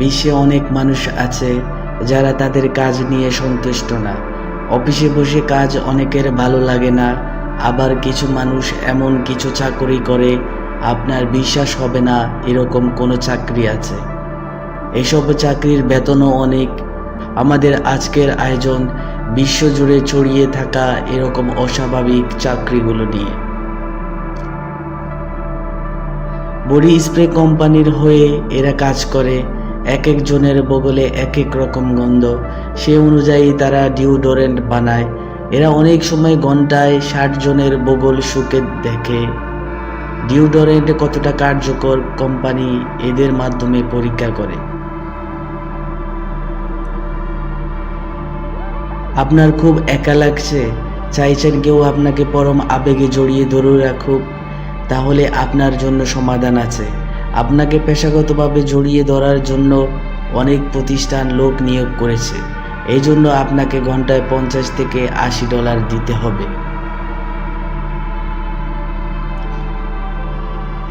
বিশ্বে অনেক মানুষ আছে যারা তাদের কাজ নিয়ে সন্তুষ্ট না। অফিসে বসে কাজ অনেকের ভালো লাগে না, আবার কিছু মানুষ এমন কিছু চাকরি করে আপনার বিশ্বাস হবে না এরকম কোনো চাকরি আছে। এসব চাকরির বেতনও অনেক। আমাদের আজকের আয়োজন বিশ্বজুড়ে ছড়িয়ে থাকা এরকম অস্বাভাবিক চাকরিগুলো নিয়ে। বডি স্প্রে কোম্পানির হয়ে এরা কাজ করে। এক একজনের বগলে এক এক রকম গন্ধ, সে অনুযায়ী তারা ডিওডোরেন্ট বানায়। এরা অনেক সময় ঘন্টায় 60 জনের বগল শুকে দেখে। ডিওডোরেন্ট কতটা কার্যকর কোম্পানি এদের মাধ্যমে পরীক্ষা করে। আপনার খুব একা লাগছে, চাইছেন কেউ আপনাকে পরম আবেগে জড়িয়ে ধরে রাখুক, তাহলে আপনার জন্য সমাধান আছে। আপনাকে পেশাগতভাবে জড়িয়ে ধরার জন্য অনেক প্রতিষ্ঠান লোক নিয়োগ করেছে। এই জন্য আপনাকে ঘন্টায় 50 থেকে $80 দিতে হবে।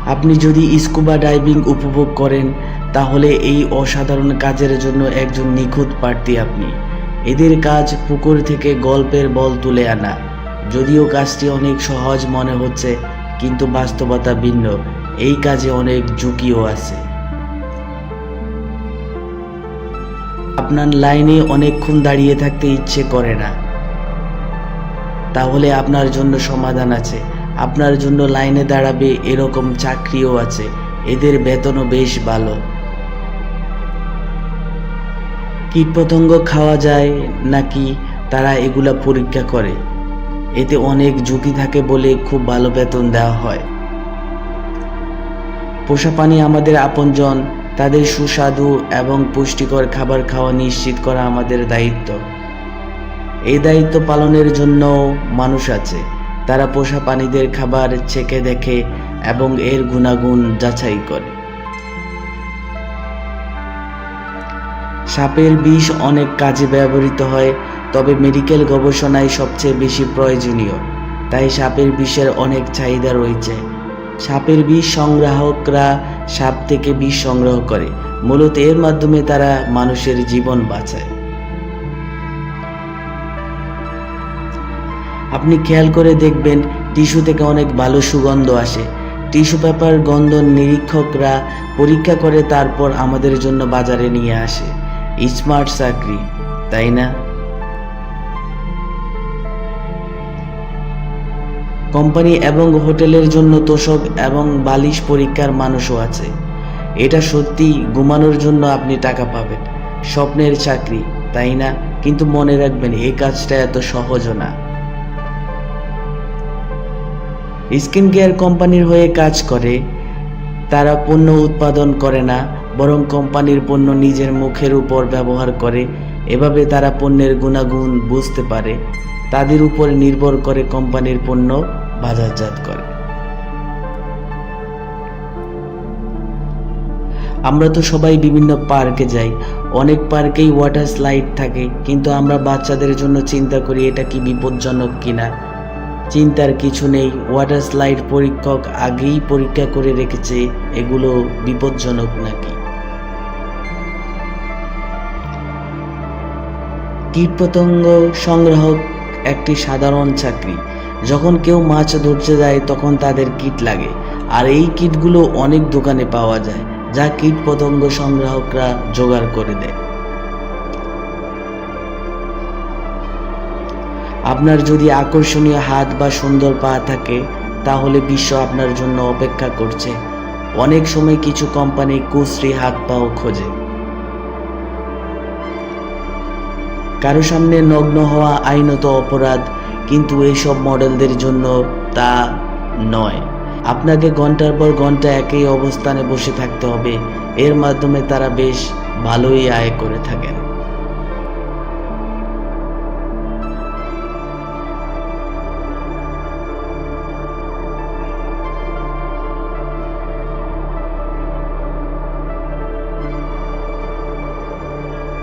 আপনি যদি স্কুবা ডাইভিং উপভোগ করেন তাহলে এই অসাধারণ কাজের জন্য একজন নিখুঁত প্রার্থী আপনি। এদের কাজ পুকুর থেকে গল্পের বল তুলে আনা। যদিও কাজটি অনেক সহজ মনে হচ্ছে, কিন্তু বাস্তবতা ভিন্ন। এই কাজে অনেক ঝুঁকিও আছে। আপনার লাইনে অনেকক্ষণ দাঁড়িয়ে থাকতে ইচ্ছে করে না, তাহলে আপনার জন্য সমাধান আছে। আপনার জন্য লাইনে দাঁড়াবে এরকম চাকরিও আছে। এদের বেতনও বেশ ভালো। কীটপতঙ্গ খাওয়া যায় নাকি তারা এগুলা পরীক্ষা করে। এতে অনেক ঝুঁকি থাকে বলে খুব ভালো বেতন দেওয়া হয়। পোষা প্রাণী আমাদের আপনজন, তাদের সুস্বাদু এবং পুষ্টিকর খাবার খাওয়া নিশ্চিত করা আমাদের দায়িত্ব। এই দায়িত্ব পালনের জন্য মানুষ আছে। তারা পোষা প্রাণীদের খাবার চেখে দেখে এবং এর গুণাগুণ যাচাই করে। সাপের বিষ অনেক কাজে ব্যবহৃত হয়, তবে মেডিকেল গবেষণায় সবচেয়ে বেশি প্রয়োজনীয়। তাই সাপের বিষের অনেক চাহিদা রয়েছে। সাপের বিষ সংগ্রাহকরা সাপ থেকে বিষ সংগ্রহ করে, মূলত এর মাধ্যমে তারা মানুষের জীবন বাঁচায়। আপনি খেয়াল করে দেখবেন টিস্যু থেকে অনেক ভালো সুগন্ধ আসে। টিস্যু পেপার গন্ধ নিরীক্ষকরা পরীক্ষা করে তারপর আমাদের জন্য বাজারে নিয়ে আসে। স্মার্ট চাকরি, তাই না? কোম্পানি এবং হোটেলের জন্য তোষক এবং বালিশ পরীক্ষার মানুষও আছে। এটা সত্যি, ঘুমানোর জন্য আপনি টাকা পাবেন। স্বপ্নের চাকরি, তাই না? কিন্তু মনে রাখবেন এই কাজটা এত সহজও না। স্কিন কেয়ার কোম্পানির হয়ে কাজ করে। তারা পণ্য উৎপাদন করে না, বরং কোম্পানির পণ্য নিজের মুখের উপর ব্যবহার করে। এভাবে তারা পণ্যের গুণাগুণ বুঝতে পারে। তাদের উপর নির্ভর করে কোম্পানির পণ্য বাজারজাত করে। আমরা তো সবাই বিভিন্ন পার্কে যাই। অনেক পার্কেই ওয়াটার স্লাইড থাকে, কিন্তু আমরা বাচ্চাদের জন্য চিন্তা করি এটা কি বিপজ্জনক কিনা। চিন্তার কিছু নেই, ওয়াটার স্লাইড পরীক্ষক আগেই পরীক্ষা করে রেখেছে এগুলো বিপজ্জনক নাকি। কীটপতঙ্গ সংগ্রাহক একটি সাধারণ চাকরি। যখন কেউ মাছ ধরতে যায় তখন তাদের কীট লাগে, আর এই কীটগুলো অনেক দোকানে পাওয়া যায়, যা কীটপতঙ্গ সংগ্রাহকরা জোগাড় করে দেয়। আপনার যদি আকর্ষণীয় হাত বা সুন্দর পা থাকে তাহলে বিশ্ব আপনার জন্য অপেক্ষা করছে। অনেক সময় কিছু কোম্পানি কুশ্রী হাত পাও খোঁজে। কারো সামনে নগ্ন হওয়া আইনত অপরাধ, কিন্তু এইসব মডেলদের জন্য তা নয়। আপনাকে ঘন্টার পর ঘন্টা একই অবস্থানে বসে থাকতে হবে। এর মাধ্যমে তারা বেশ ভালোই আয় করে থাকেন।